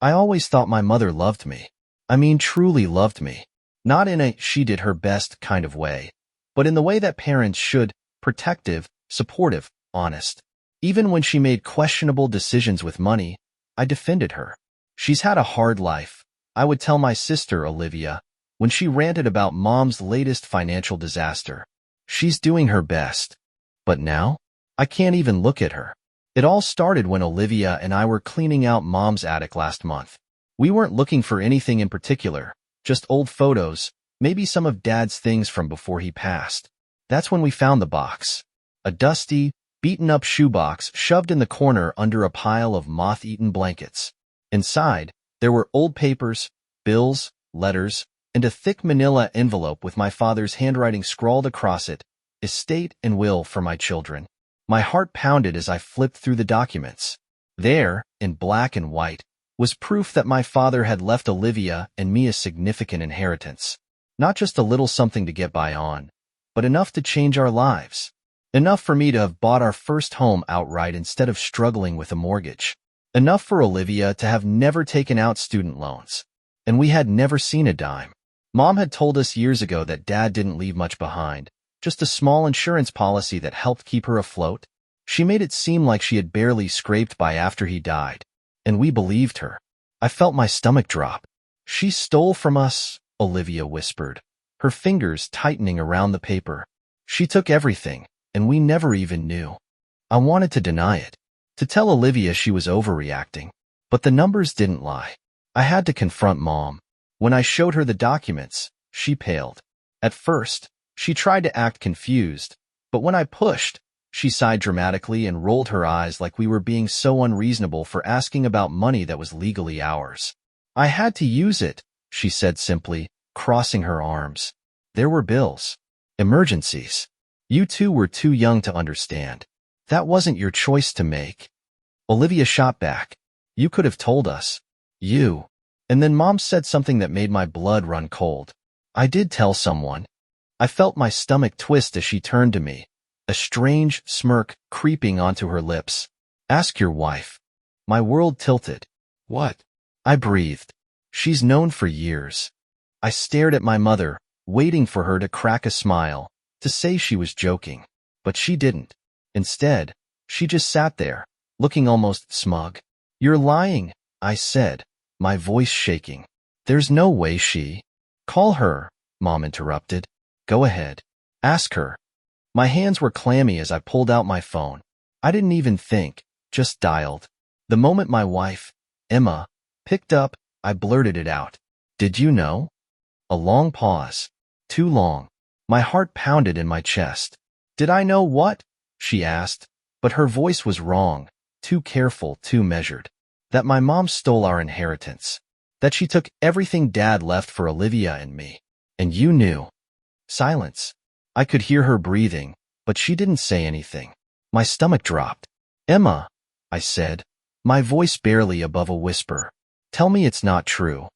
I always thought my mother loved me. I mean, truly loved me. Not in a she did her best kind of way, but in the way that parents should, protective, supportive, honest. Even when she made questionable decisions with money, I defended her. She's had a hard life, I would tell my sister Olivia, when she ranted about Mom's latest financial disaster. She's doing her best. But now, I can't even look at her. It all started when Olivia and I were cleaning out Mom's attic last month. We weren't looking for anything in particular, just old photos, maybe some of Dad's things from before he passed. That's when we found the box. A dusty, beaten-up shoebox shoved in the corner under a pile of moth-eaten blankets. Inside, there were old papers, bills, letters, and a thick manila envelope with my father's handwriting scrawled across it, estate and will for my children. My heart pounded as I flipped through the documents. There, in black and white, was proof that my father had left Olivia and me a significant inheritance. Not just a little something to get by on, but enough to change our lives. Enough for me to have bought our first home outright instead of struggling with a mortgage. Enough for Olivia to have never taken out student loans. And we had never seen a dime. Mom had told us years ago that Dad didn't leave much behind, just a small insurance policy that helped keep her afloat. She made it seem like she had barely scraped by after he died. And we believed her. I felt my stomach drop. She stole from us, Olivia whispered, her fingers tightening around the paper. She took everything, and we never even knew. I wanted to deny it, to tell Olivia she was overreacting, but the numbers didn't lie. I had to confront Mom. When I showed her the documents, she paled. At first, she tried to act confused, but when I pushed, she sighed dramatically and rolled her eyes like we were being so unreasonable for asking about money that was legally ours. I had to use it, she said simply, crossing her arms. There were bills. Emergencies. You two were too young to understand. That wasn't your choice to make. Olivia shot back. You could have told us. You. And then Mom said something that made my blood run cold. I did tell someone. I felt my stomach twist as she turned to me, a strange smirk creeping onto her lips. Ask your wife. My world tilted. What? I breathed. She's known for years. I stared at my mother, waiting for her to crack a smile, to say she was joking. But she didn't. Instead, she just sat there, looking almost smug. You're lying, I said, my voice shaking. There's no way she... Call her, Mom interrupted. Go ahead. Ask her. My hands were clammy as I pulled out my phone. I didn't even think, just dialed. The moment my wife, Emma, picked up, I blurted it out. Did you know? A long pause. Too long. My heart pounded in my chest. Did I know what? She asked, but her voice was wrong, too careful, too measured. That my mom stole our inheritance. That she took everything Dad left for Olivia and me. And you knew. Silence. I could hear her breathing, but she didn't say anything. My stomach dropped. Emma, I said, my voice barely above a whisper. Tell me it's not true.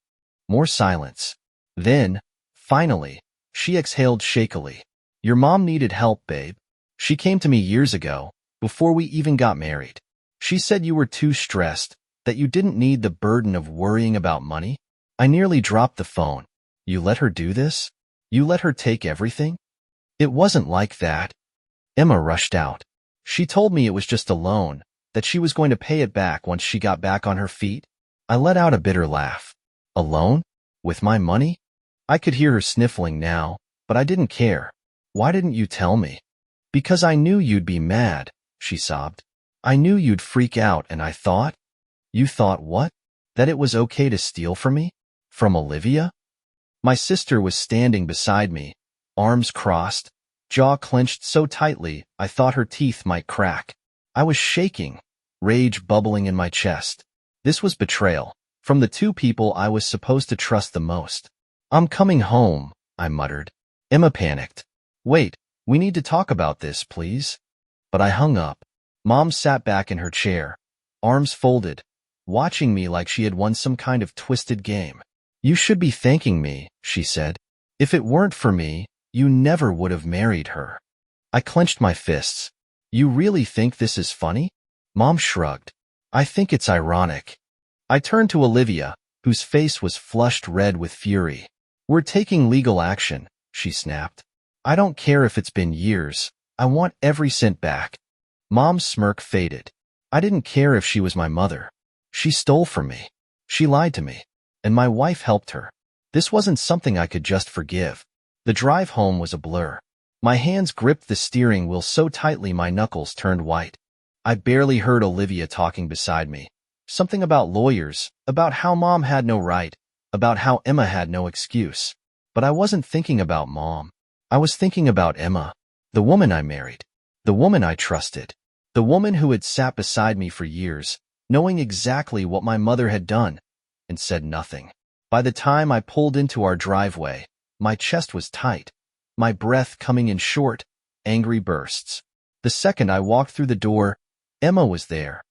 More silence. Then, finally, she exhaled shakily. Your mom needed help, babe. She came to me years ago, before we even got married. She said you were too stressed, that you didn't need the burden of worrying about money. I nearly dropped the phone. You let her do this? You let her take everything? It wasn't like that. Emma rushed out. She told me it was just a loan, that she was going to pay it back once she got back on her feet. I let out a bitter laugh. A loan? With my money? I could hear her sniffling now, but I didn't care. Why didn't you tell me? Because I knew you'd be mad, she sobbed. I knew you'd freak out, and I thought... You thought what? That it was okay to steal from me? From Olivia? My sister was standing beside me, arms crossed, jaw clenched so tightly I thought her teeth might crack. I was shaking, rage bubbling in my chest. This was betrayal, from the two people I was supposed to trust the most. I'm coming home, I muttered. Emma panicked. Wait, we need to talk about this, please. But I hung up. Mom sat back in her chair, arms folded, watching me like she had won some kind of twisted game. You should be thanking me, she said. If it weren't for me, you never would have married her. I clenched my fists. You really think this is funny? Mom shrugged. I think it's ironic. I turned to Olivia, whose face was flushed red with fury. "We're taking legal action," she snapped. "I don't care if it's been years. I want every cent back." Mom's smirk faded. I didn't care if she was my mother. She stole from me. She lied to me. And my wife helped her. This wasn't something I could just forgive. The drive home was a blur. My hands gripped the steering wheel so tightly my knuckles turned white. I barely heard Olivia talking beside me. Something about lawyers, about how Mom had no right, about how Emma had no excuse. But I wasn't thinking about Mom. I was thinking about Emma, the woman I married, the woman I trusted, the woman who had sat beside me for years, knowing exactly what my mother had done, and said nothing. By the time I pulled into our driveway, my chest was tight, my breath coming in short, angry bursts. The second I walked through the door, Emma was there,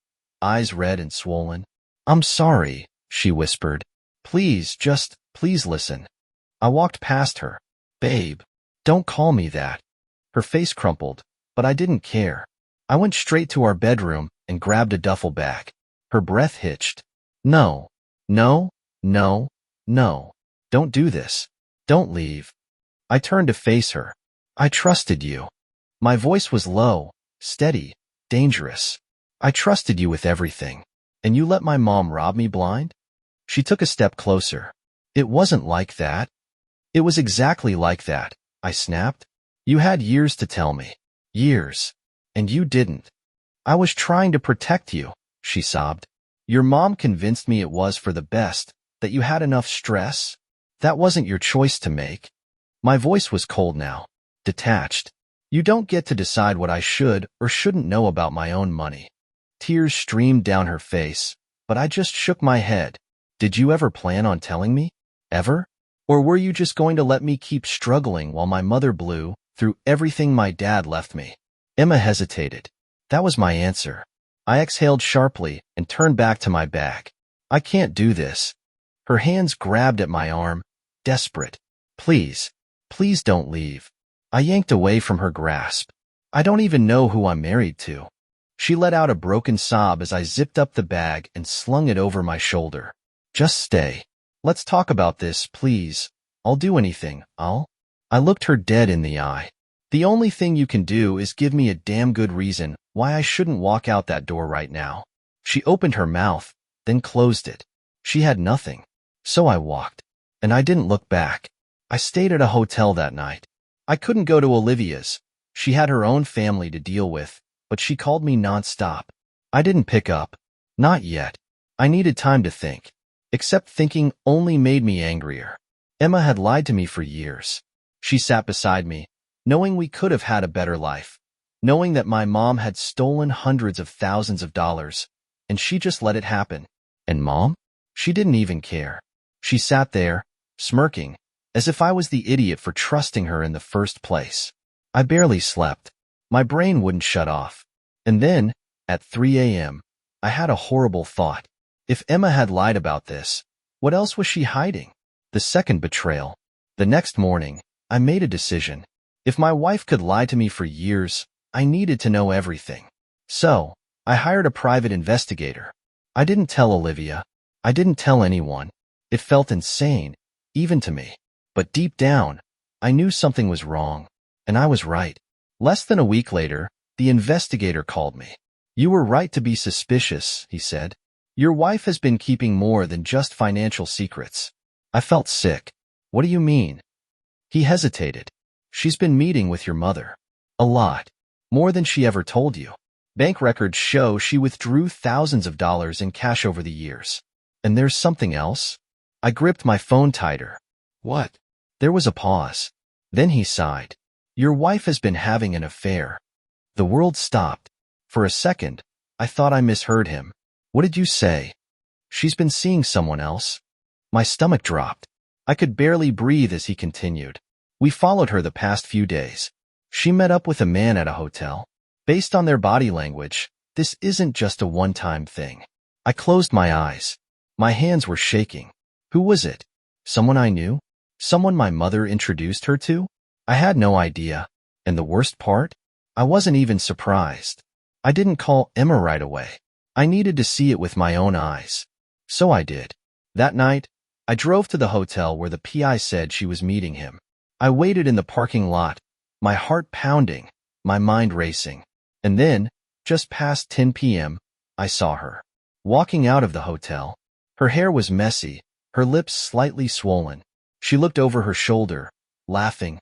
eyes red and swollen. "I'm sorry," she whispered. Please listen." I walked past her. "Babe, don't call me that." Her face crumpled, but I didn't care. I went straight to our bedroom and grabbed a duffel bag. Her breath hitched. "No, no, no, no. Don't do this. Don't leave." I turned to face her. "I trusted you." My voice was low, steady, dangerous. "I trusted you with everything. And you let my mom rob me blind?" She took a step closer. "It wasn't like that." "It was exactly like that," I snapped. "You had years to tell me. Years. And you didn't." "I was trying to protect you," she sobbed. "Your mom convinced me it was for the best, that you had enough stress. That wasn't your choice to make." My voice was cold now, detached. "You don't get to decide what I should or shouldn't know about my own money." Tears streamed down her face, but I just shook my head. "Did you ever plan on telling me? Ever? Or were you just going to let me keep struggling while my mother blew through everything my dad left me?" Emma hesitated. That was my answer. I exhaled sharply and turned back to my bag. "I can't do this." Her hands grabbed at my arm, desperate. "Please, please don't leave." I yanked away from her grasp. "I don't even know who I'm married to." She let out a broken sob as I zipped up the bag and slung it over my shoulder. "Just stay. Let's talk about this, please. I'll do anything. I looked her dead in the eye. "The only thing you can do is give me a damn good reason why I shouldn't walk out that door right now." She opened her mouth, then closed it. She had nothing. So I walked. And I didn't look back. I stayed at a hotel that night. I couldn't go to Olivia's. She had her own family to deal with, but she called me nonstop. I didn't pick up. Not yet. I needed time to think. Except thinking only made me angrier. Emma had lied to me for years. She sat beside me, knowing we could have had a better life, knowing that my mom had stolen hundreds of thousands of dollars, and she just let it happen. And Mom? She didn't even care. She sat there, smirking, as if I was the idiot for trusting her in the first place. I barely slept. My brain wouldn't shut off. And then, at 3 a.m., I had a horrible thought. If Emma had lied about this, what else was she hiding? The second betrayal. The next morning, I made a decision. If my wife could lie to me for years, I needed to know everything. So, I hired a private investigator. I didn't tell Olivia. I didn't tell anyone. It felt insane, even to me. But deep down, I knew something was wrong. And I was right. Less than a week later, the investigator called me. "You were right to be suspicious," he said. "Your wife has been keeping more than just financial secrets." I felt sick. "What do you mean?" He hesitated. "She's been meeting with your mother. A lot. More than she ever told you. Bank records show she withdrew thousands of dollars in cash over the years. And there's something else?" I gripped my phone tighter. "What?" There was a pause. Then he sighed. "Your wife has been having an affair." The world stopped. For a second, I thought I misheard him. "What did you say?" "She's been seeing someone else." My stomach dropped. I could barely breathe as he continued. "We followed her the past few days. She met up with a man at a hotel. Based on their body language, this isn't just a one-time thing." I closed my eyes. My hands were shaking. Who was it? Someone I knew? Someone my mother introduced her to? I had no idea. And the worst part? I wasn't even surprised. I didn't call Emma right away. I needed to see it with my own eyes. So I did. That night, I drove to the hotel where the PI said she was meeting him. I waited in the parking lot, my heart pounding, my mind racing. And then, just past 10 p.m., I saw her. Walking out of the hotel. Her hair was messy, her lips slightly swollen. She looked over her shoulder, laughing,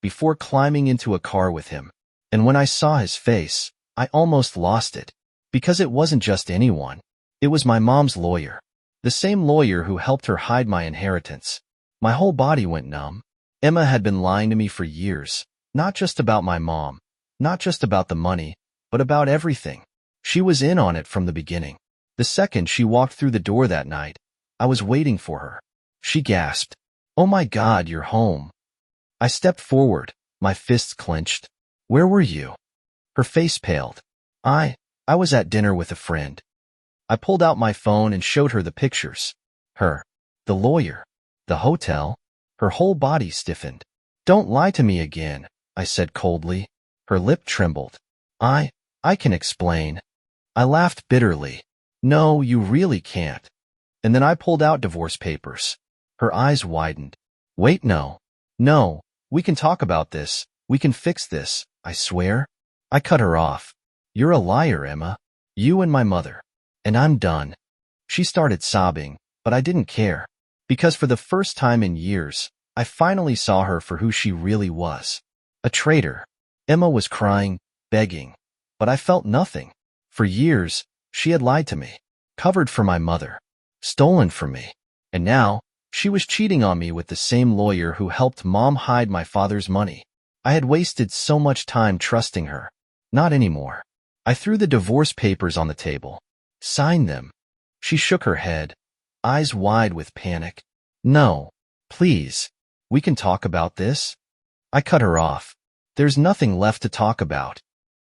before climbing into a car with him. And when I saw his face, I almost lost it. Because it wasn't just anyone. It was my mom's lawyer. The same lawyer who helped her hide my inheritance. My whole body went numb. Emma had been lying to me for years, not just about my mom, not just about the money, but about everything. She was in on it from the beginning. The second she walked through the door that night, I was waiting for her. She gasped, "Oh my God, you're home." I stepped forward, my fists clenched. "Where were you?" Her face paled. I was at dinner with a friend." I pulled out my phone and showed her the pictures. Her, the lawyer, the hotel. Her whole body stiffened. "Don't lie to me again," I said coldly. Her lip trembled. I can explain." I laughed bitterly. "No, you really can't." And then I pulled out divorce papers. Her eyes widened. "Wait, no, we can talk about this. We can fix this, I swear." I cut her off. "You're a liar, Emma. You and my mother. And I'm done." She started sobbing, but I didn't care. Because for the first time in years, I finally saw her for who she really was. A traitor. Emma was crying, begging. But I felt nothing. For years, she had lied to me. Covered for my mother. Stolen from me. And now, she was cheating on me with the same lawyer who helped Mom hide my father's money. I had wasted so much time trusting her. Not anymore. I threw the divorce papers on the table. "Sign them." She shook her head, eyes wide with panic. "No, please. We can talk about this." I cut her off. "There's nothing left to talk about."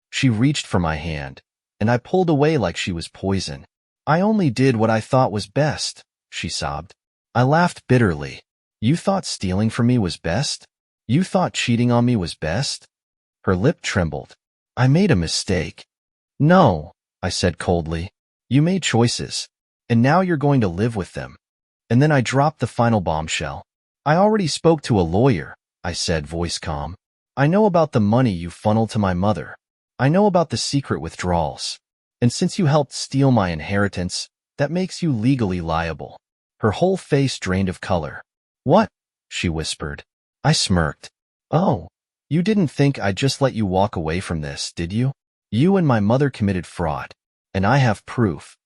She reached for my hand, and I pulled away like she was poison. "I only did what I thought was best," she sobbed. I laughed bitterly. "You thought stealing from me was best? You thought cheating on me was best?" Her lip trembled. "I made a mistake." "No," I said coldly. "You made choices, and now you're going to live with them." And then I dropped the final bombshell. "I already spoke to a lawyer," I said, voice calm. "I know about the money you funneled to my mother. I know about the secret withdrawals. And since you helped steal my inheritance, that makes you legally liable." Her whole face drained of color. "What?" she whispered. I smirked. "Oh, you didn't think I'd just let you walk away from this, did you? You and my mother committed fraud. And I have proof."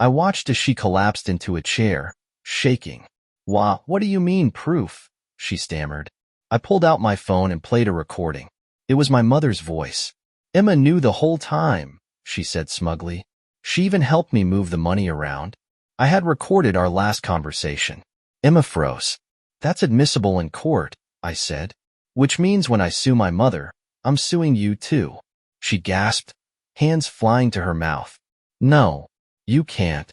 I watched as she collapsed into a chair, shaking. What do you mean, proof?" she stammered. I pulled out my phone and played a recording. It was my mother's voice. "Emma knew the whole time," she said smugly. "She even helped me move the money around." I had recorded our last conversation. Emma froze. "That's admissible in court," I said. "Which means when I sue my mother, I'm suing you too." She gasped, hands flying to her mouth. "No, you can't."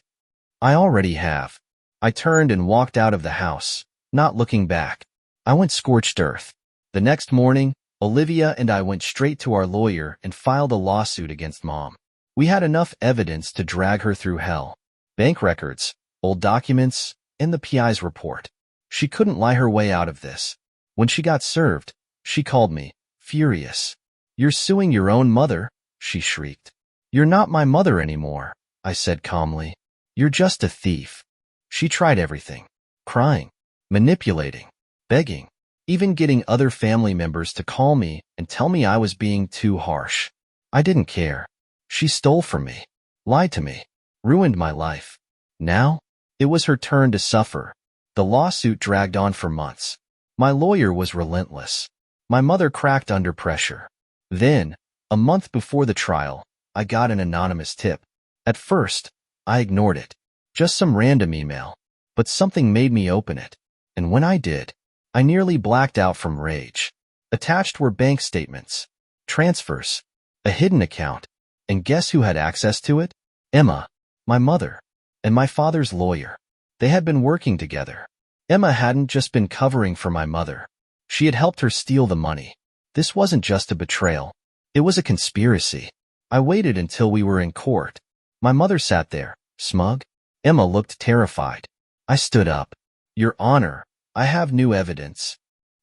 "I already have." I turned and walked out of the house, not looking back. I went scorched earth. The next morning, Olivia and I went straight to our lawyer and filed a lawsuit against Mom. We had enough evidence to drag her through hell. Bank records, old documents, and the PI's report. She couldn't lie her way out of this. When she got served, she called me, furious. "You're suing your own mother," she shrieked. "You're not my mother anymore," I said calmly. "You're just a thief." She tried everything. Crying, manipulating, begging, even getting other family members to call me and tell me I was being too harsh. I didn't care. She stole from me, lied to me, ruined my life. Now, it was her turn to suffer. The lawsuit dragged on for months. My lawyer was relentless. My mother cracked under pressure. Then, a month before the trial, I got an anonymous tip. At first, I ignored it. Just some random email. But something made me open it. And when I did, I nearly blacked out from rage. Attached were bank statements, transfers, a hidden account. And guess who had access to it? Emma, my mother, and my father's lawyer. They had been working together. Emma hadn't just been covering for my mother. She had helped her steal the money. This wasn't just a betrayal. It was a conspiracy. I waited until we were in court. My mother sat there, smug, Emma looked terrified. I stood up. Your Honor, I have new evidence.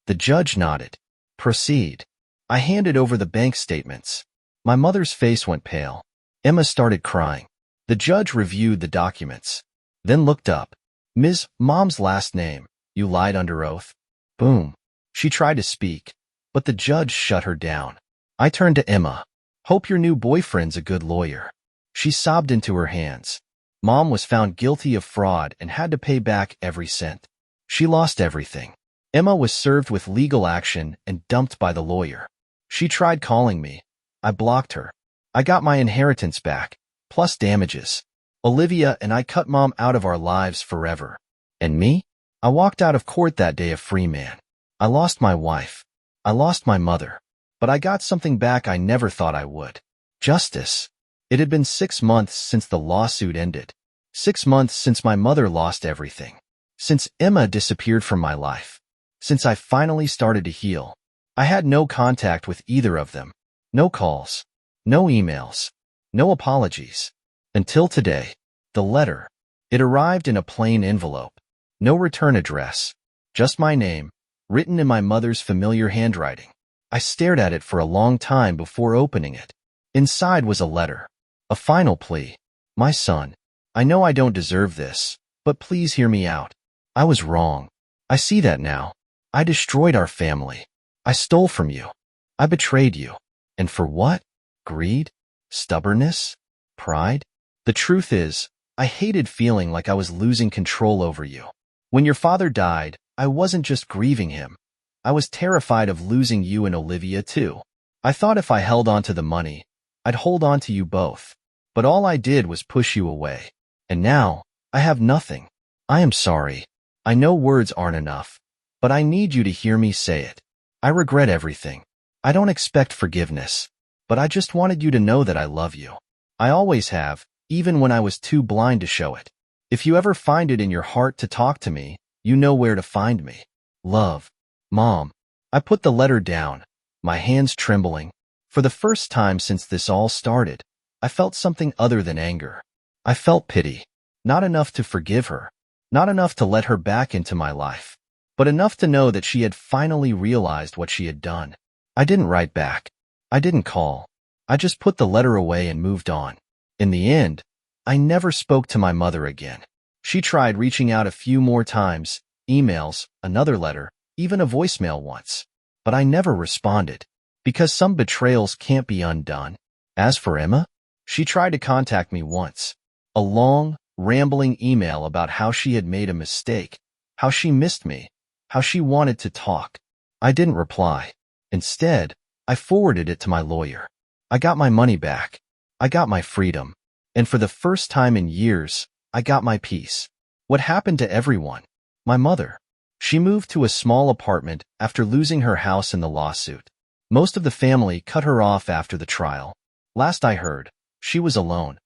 The judge nodded. Proceed. I handed over the bank statements. My mother's face went pale. Emma started crying. The judge reviewed the documents, then looked up. Ms. Mom's last name. You lied under oath. Boom. She tried to speak, but the judge shut her down. I turned to Emma. Hope your new boyfriend's a good lawyer. She sobbed into her hands. Mom was found guilty of fraud and had to pay back every cent. She lost everything. Emma was served with legal action and dumped by the lawyer. She tried calling me. I blocked her. I got my inheritance back, plus damages. Olivia and I cut Mom out of our lives forever. And me? I walked out of court that day a free man. I lost my wife. I lost my mother. But I got something back I never thought I would. Justice. It had been 6 months since the lawsuit ended. 6 months since my mother lost everything. Since Emma disappeared from my life. Since I finally started to heal. I had no contact with either of them. No calls. No emails. No apologies. Until today. The letter. It arrived in a plain envelope. No return address. Just my name, written in my mother's familiar handwriting. I stared at it for a long time before opening it. Inside was a letter. A final plea. My son, I know I don't deserve this, but please hear me out. I was wrong. I see that now. I destroyed our family. I stole from you. I betrayed you. And for what? Greed? Stubbornness? Pride? The truth is, I hated feeling like I was losing control over you. When your father died, I wasn't just grieving him. I was terrified of losing you and Olivia too. I thought if I held on to the money, I'd hold on to you both. But all I did was push you away. And now, I have nothing. I am sorry. I know words aren't enough, but I need you to hear me say it. I regret everything. I don't expect forgiveness, but I just wanted you to know that I love you. I always have, even when I was too blind to show it. If you ever find it in your heart to talk to me, you know where to find me. Love. Mom. I put the letter down, my hands trembling. For the first time since this all started, I felt something other than anger. I felt pity. Not enough to forgive her. Not enough to let her back into my life. But enough to know that she had finally realized what she had done. I didn't write back. I didn't call. I just put the letter away and moved on. In the end, I never spoke to my mother again. She tried reaching out a few more times, emails, another letter, even a voicemail once. But I never responded, because some betrayals can't be undone. As for Emma, she tried to contact me once. A long, rambling email about how she had made a mistake, how she missed me, how she wanted to talk. I didn't reply. Instead, I forwarded it to my lawyer. I got my money back. I got my freedom. And for the first time in years, I got my peace. What happened to everyone? My mother. She moved to a small apartment after losing her house in the lawsuit. Most of the family cut her off after the trial. Last I heard, she was alone.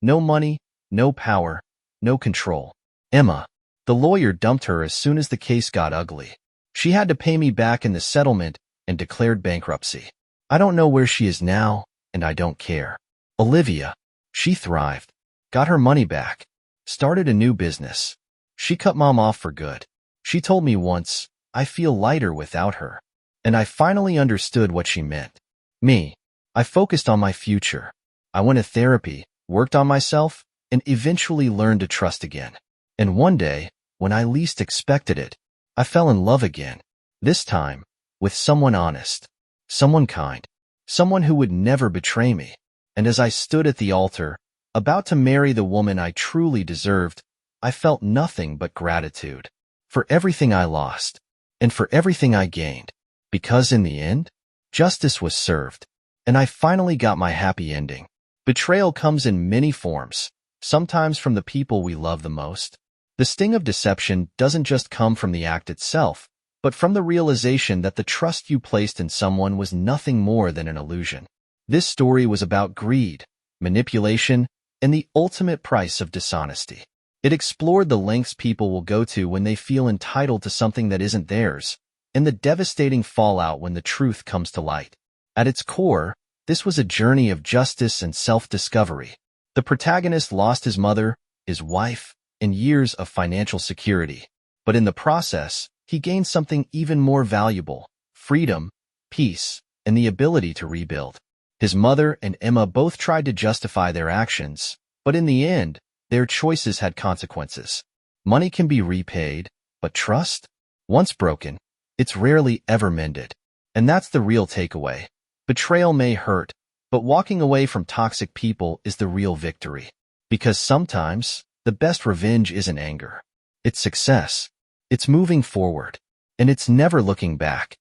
No money, no power, no control. Emma. The lawyer dumped her as soon as the case got ugly. She had to pay me back in the settlement and declared bankruptcy. I don't know where she is now, and I don't care. Olivia. She thrived. Got her money back. Started a new business. She cut Mom off for good. She told me once, I feel lighter without her. And I finally understood what she meant. Me. I focused on my future. I went to therapy, worked on myself, and eventually learned to trust again. And one day, when I least expected it, I fell in love again. This time, with someone honest, someone kind, someone who would never betray me. And as I stood at the altar, about to marry the woman I truly deserved, I felt nothing but gratitude. For everything I lost, and for everything I gained. Because in the end, justice was served, and I finally got my happy ending. Betrayal comes in many forms, sometimes from the people we love the most. The sting of deception doesn't just come from the act itself, but from the realization that the trust you placed in someone was nothing more than an illusion. This story was about greed, manipulation, and the ultimate price of dishonesty. It explored the lengths people will go to when they feel entitled to something that isn't theirs, and the devastating fallout when the truth comes to light. At its core, this was a journey of justice and self-discovery. The protagonist lost his mother, his wife, and years of financial security. But in the process, he gained something even more valuable: freedom, peace, and the ability to rebuild. His mother and Emma both tried to justify their actions, but in the end, their choices had consequences. Money can be repaid, but trust? Once broken, it's rarely ever mended. And that's the real takeaway. Betrayal may hurt, but walking away from toxic people is the real victory. Because sometimes, the best revenge isn't anger. It's success. It's moving forward. And it's never looking back.